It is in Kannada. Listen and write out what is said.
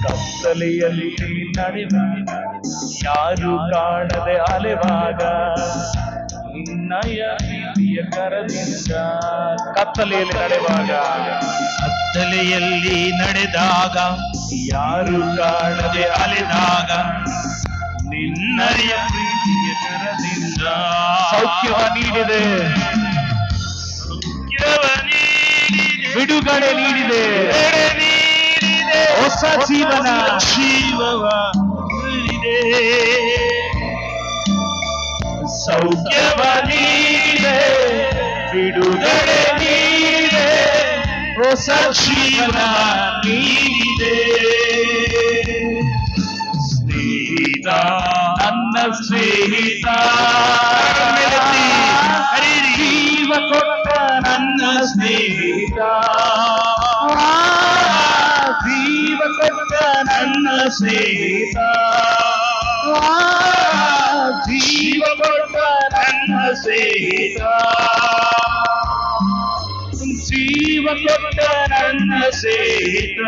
ಕತ್ತಲೆಯಲ್ಲಿ ನಡೆವಾಗ ಯಾರು ಕಾಣದೆ ಅಲೆವಾಗ ನಿನ್ನಯ ಪ್ರೀತಿಯ ಕರದಿಂದ. ಕತ್ತಲೆಯಲ್ಲಿ ನಡೆವಾಗ, ಕತ್ತಲೆಯಲ್ಲಿ ನಡೆದಾಗ ಯಾರು ಕಾಣದೆ ಅಲೆದಾಗ ನಿನ್ನಯ ಪ್ರೀತಿಯ ಕರದಿಂದ ಸೌಖ್ಯವ ನೀಡಿದೆ, ಬಿಡುಗಡೆ ನೀಡಿದೆ, ಹೊಸ ಜೀವನ ಜೀವವ ನೀಡಿದೆ. ಸೌಖ್ಯವ ನೀಡಿದೆ, ಬಿಡುಗಡೆ ನೀಡಿದೆ, ಹೊಸ ಜೀವನ ನೀಡಿದೆ. ಸ್ನೇಹಿತ, ನನ್ನ ಸ್ನೇಹಿತ, ಜೀವ ಕೊಟ್ಟ ನನ್ನ ಸ್ನೇಹಿತ, ಜೀವ ಕೊಟ್ಟ ನನ್ನ ಸ್ನೇಹಿತ, ಜೀವ ಕೊಟ್ಟ ನನ್ನ ಸ್ನೇಹಿತ, ಜೀವ ಕೊಟ್ಟ ನನ್ನ ಸ್ನೇಹಿತ.